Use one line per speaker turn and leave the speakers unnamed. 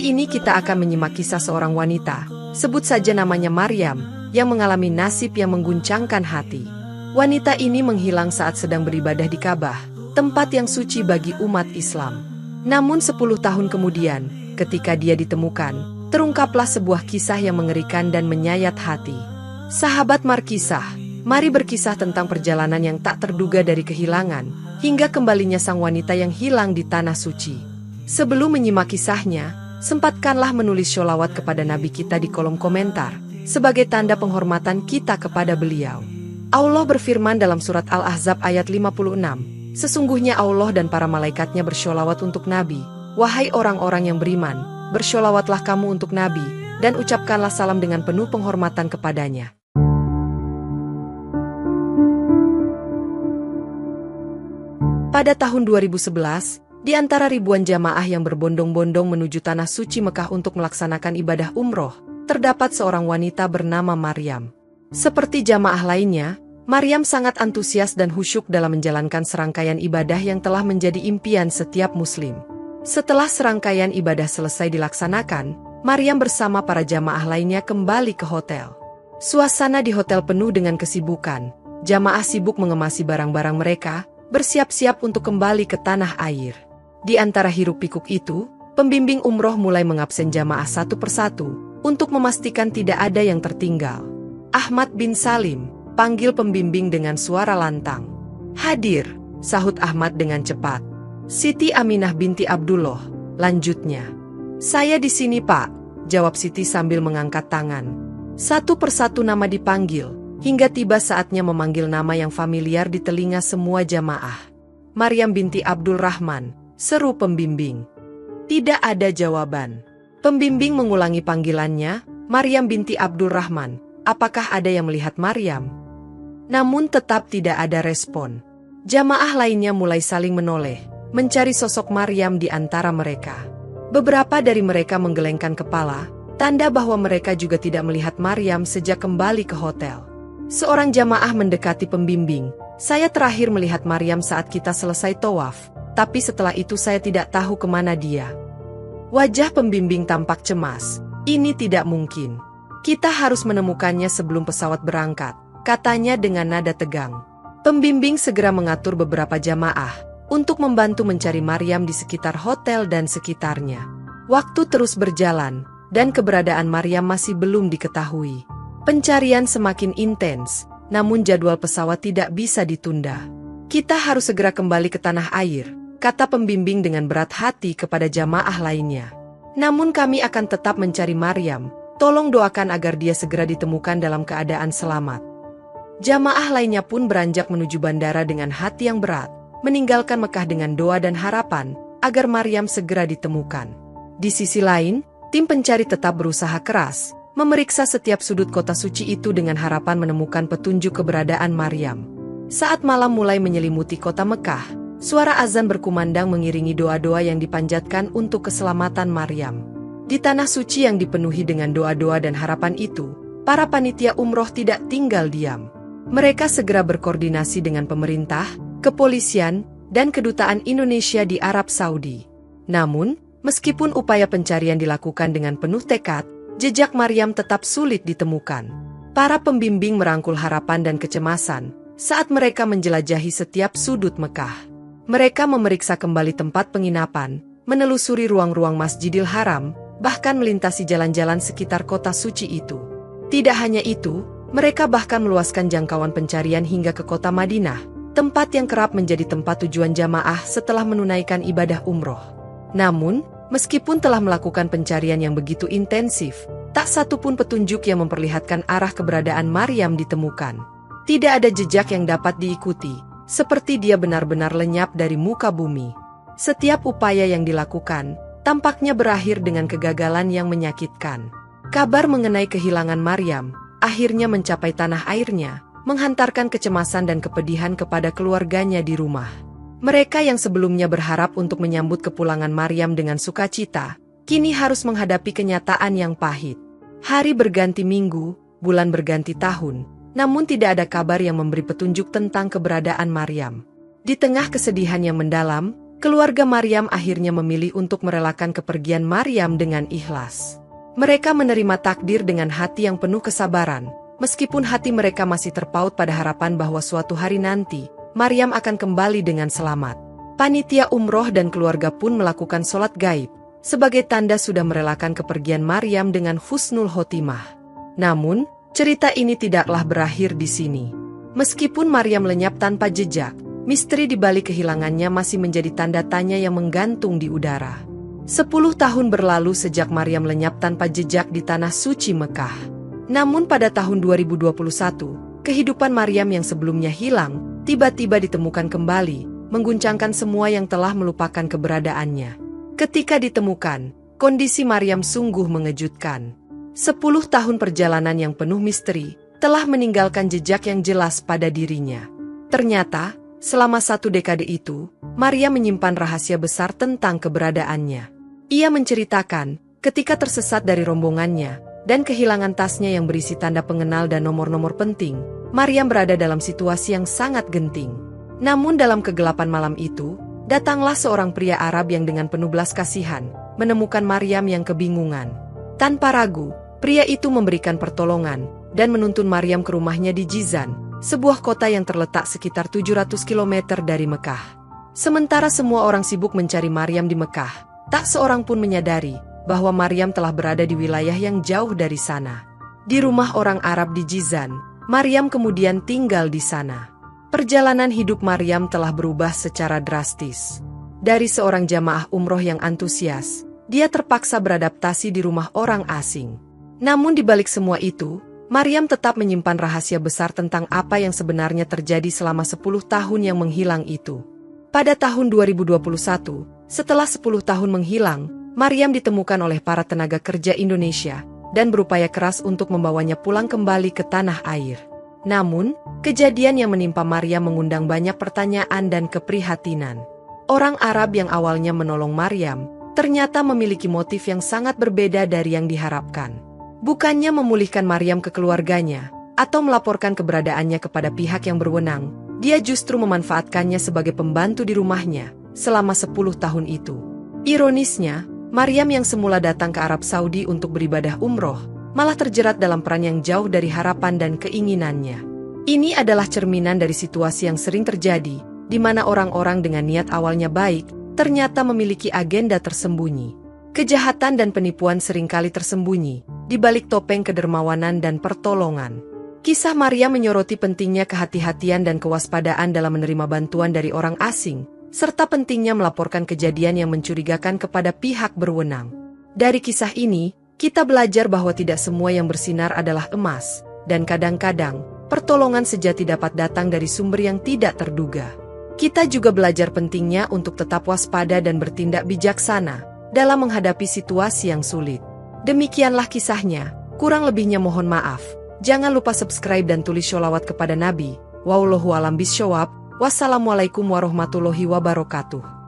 Ini kita akan menyimak kisah seorang wanita, sebut saja namanya Maryam, yang mengalami nasib yang mengguncangkan hati. Wanita ini menghilang saat sedang beribadah di Ka'bah, tempat yang suci bagi umat Islam. Namun 10 tahun kemudian, ketika dia ditemukan, terungkaplah sebuah kisah yang mengerikan dan menyayat hati. Sahabat Markisah, mari berkisah tentang perjalanan yang tak terduga dari kehilangan, hingga kembalinya sang wanita yang hilang di Tanah Suci. Sebelum menyimak kisahnya, sempatkanlah menulis sholawat kepada Nabi kita di kolom komentar, sebagai tanda penghormatan kita kepada beliau. Allah berfirman dalam surat Al-Ahzab ayat 56, sesungguhnya Allah dan para malaikatnya bersholawat untuk Nabi. Wahai orang-orang yang beriman, bersholawatlah kamu untuk Nabi, dan ucapkanlah salam dengan penuh penghormatan kepadanya. Pada tahun 2011, di antara ribuan jamaah yang berbondong-bondong menuju Tanah Suci Mekah untuk melaksanakan ibadah umroh, terdapat seorang wanita bernama Maryam. Seperti jamaah lainnya, Maryam sangat antusias dan khusyuk dalam menjalankan serangkaian ibadah yang telah menjadi impian setiap muslim. Setelah serangkaian ibadah selesai dilaksanakan, Maryam bersama para jamaah lainnya kembali ke hotel. Suasana di hotel penuh dengan kesibukan. Jamaah sibuk mengemasi barang-barang mereka, bersiap-siap untuk kembali ke tanah air. Di antara hiruk-pikuk itu, pembimbing umroh mulai mengabsen jamaah satu persatu, untuk memastikan tidak ada yang tertinggal. Ahmad bin Salim, panggil pembimbing dengan suara lantang. Hadir, sahut Ahmad dengan cepat. Siti Aminah binti Abdullah, lanjutnya. Saya di sini Pak, jawab Siti sambil mengangkat tangan. Satu persatu nama dipanggil, hingga tiba saatnya memanggil nama yang familiar di telinga semua jamaah. Maryam binti Abdul Rahman, seru pembimbing. Tidak ada jawaban. Pembimbing mengulangi panggilannya, Maryam binti Abdul Rahman, apakah ada yang melihat Maryam? Namun tetap tidak ada respon. Jamaah lainnya mulai saling menoleh, mencari sosok Maryam di antara mereka. Beberapa dari mereka menggelengkan kepala, tanda bahwa mereka juga tidak melihat Maryam sejak kembali ke hotel. Seorang jamaah mendekati pembimbing, saya terakhir melihat Maryam saat kita selesai tawaf, tapi setelah itu saya tidak tahu kemana dia. Wajah pembimbing tampak cemas, ini tidak mungkin. Kita harus menemukannya sebelum pesawat berangkat, katanya dengan nada tegang. Pembimbing segera mengatur beberapa jamaah, untuk membantu mencari Maryam di sekitar hotel dan sekitarnya. Waktu terus berjalan, dan keberadaan Maryam masih belum diketahui. Pencarian semakin intens, namun jadwal pesawat tidak bisa ditunda. Kita harus segera kembali ke tanah air, kata pembimbing dengan berat hati kepada jamaah lainnya. Namun kami akan tetap mencari Maryam, tolong doakan agar dia segera ditemukan dalam keadaan selamat. Jamaah lainnya pun beranjak menuju bandara dengan hati yang berat, meninggalkan Mekah dengan doa dan harapan, agar Maryam segera ditemukan. Di sisi lain, tim pencari tetap berusaha keras, memeriksa setiap sudut kota suci itu dengan harapan menemukan petunjuk keberadaan Maryam. Saat malam mulai menyelimuti kota Mekah, suara azan berkumandang mengiringi doa-doa yang dipanjatkan untuk keselamatan Maryam. Di tanah suci yang dipenuhi dengan doa-doa dan harapan itu, para panitia umroh tidak tinggal diam. Mereka segera berkoordinasi dengan pemerintah, kepolisian, dan kedutaan Indonesia di Arab Saudi. Namun, meskipun upaya pencarian dilakukan dengan penuh tekad, jejak Maryam tetap sulit ditemukan. Para pembimbing merangkul harapan dan kecemasan saat mereka menjelajahi setiap sudut Mekah. Mereka memeriksa kembali tempat penginapan, menelusuri ruang-ruang Masjidil Haram, bahkan melintasi jalan-jalan sekitar kota suci itu. Tidak hanya itu, mereka bahkan meluaskan jangkauan pencarian hingga ke kota Madinah, tempat yang kerap menjadi tempat tujuan jamaah setelah menunaikan ibadah umroh. Namun, meskipun telah melakukan pencarian yang begitu intensif, tak satu pun petunjuk yang memperlihatkan arah keberadaan Maryam ditemukan. Tidak ada jejak yang dapat diikuti, seperti dia benar-benar lenyap dari muka bumi. Setiap upaya yang dilakukan, tampaknya berakhir dengan kegagalan yang menyakitkan. Kabar mengenai kehilangan Maryam akhirnya mencapai tanah airnya, menghantarkan kecemasan dan kepedihan kepada keluarganya di rumah. Mereka yang sebelumnya berharap untuk menyambut kepulangan Maryam dengan sukacita, kini harus menghadapi kenyataan yang pahit. Hari berganti minggu, bulan berganti tahun, namun tidak ada kabar yang memberi petunjuk tentang keberadaan Maryam. Di tengah kesedihan yang mendalam, Keluarga Maryam akhirnya memilih untuk merelakan kepergian Maryam dengan ikhlas. Mereka menerima takdir dengan hati yang penuh kesabaran, meskipun hati mereka masih terpaut pada harapan bahwa suatu hari nanti, Maryam akan kembali dengan selamat. Panitia umroh dan keluarga pun melakukan sholat gaib, sebagai tanda sudah merelakan kepergian Maryam dengan husnul khotimah. Namun, cerita ini tidaklah berakhir di sini. Meskipun Maryam lenyap tanpa jejak, misteri di balik kehilangannya masih menjadi tanda tanya yang menggantung di udara. 10 tahun berlalu sejak Maryam lenyap tanpa jejak di tanah suci Mekah. Namun pada tahun 2021, kehidupan Maryam yang sebelumnya hilang, tiba-tiba ditemukan kembali, mengguncangkan semua yang telah melupakan keberadaannya. Ketika ditemukan, kondisi Maryam sungguh mengejutkan. 10 tahun perjalanan yang penuh misteri, telah meninggalkan jejak yang jelas pada dirinya. Ternyata, selama 1 dekade itu, Maryam menyimpan rahasia besar tentang keberadaannya. Ia menceritakan, ketika tersesat dari rombongannya, dan kehilangan tasnya yang berisi tanda pengenal dan nomor-nomor penting, Maryam berada dalam situasi yang sangat genting. Namun dalam kegelapan malam itu, datanglah seorang pria Arab yang dengan penuh belas kasihan, menemukan Maryam yang kebingungan. Tanpa ragu, pria itu memberikan pertolongan, dan menuntun Maryam ke rumahnya di Jizan, sebuah kota yang terletak sekitar 700 km dari Mekah. Sementara semua orang sibuk mencari Maryam di Mekah, tak seorang pun menyadari bahwa Maryam telah berada di wilayah yang jauh dari sana. Di rumah orang Arab di Jizan, Maryam kemudian tinggal di sana. Perjalanan hidup Maryam telah berubah secara drastis. Dari seorang jamaah umroh yang antusias, dia terpaksa beradaptasi di rumah orang asing. Namun di balik semua itu, Maryam tetap menyimpan rahasia besar tentang apa yang sebenarnya terjadi selama 10 tahun yang menghilang itu. Pada tahun 2021, setelah 10 tahun menghilang, Maryam ditemukan oleh para tenaga kerja Indonesia dan berupaya keras untuk membawanya pulang kembali ke tanah air. Namun, kejadian yang menimpa Maryam mengundang banyak pertanyaan dan keprihatinan. Orang Arab yang awalnya menolong Maryam, ternyata memiliki motif yang sangat berbeda dari yang diharapkan. Bukannya memulihkan Maryam ke keluarganya, atau melaporkan keberadaannya kepada pihak yang berwenang, dia justru memanfaatkannya sebagai pembantu di rumahnya, selama 10 tahun itu. Ironisnya, Maryam yang semula datang ke Arab Saudi untuk beribadah umroh, malah terjerat dalam peran yang jauh dari harapan dan keinginannya. Ini adalah cerminan dari situasi yang sering terjadi, di mana orang-orang dengan niat awalnya baik, ternyata memiliki agenda tersembunyi. Kejahatan dan penipuan seringkali tersembunyi, di balik topeng kedermawanan dan pertolongan. Kisah Maryam menyoroti pentingnya kehati-hatian dan kewaspadaan dalam menerima bantuan dari orang asing, serta pentingnya melaporkan kejadian yang mencurigakan kepada pihak berwenang. Dari kisah ini, kita belajar bahwa tidak semua yang bersinar adalah emas, dan kadang-kadang, pertolongan sejati dapat datang dari sumber yang tidak terduga. Kita juga belajar pentingnya untuk tetap waspada dan bertindak bijaksana dalam menghadapi situasi yang sulit. Demikianlah kisahnya, kurang lebihnya mohon maaf. Jangan lupa subscribe dan tulis sholawat kepada Nabi. Wallahu a'lam bishawab. Wassalamualaikum warahmatullahi wabarakatuh.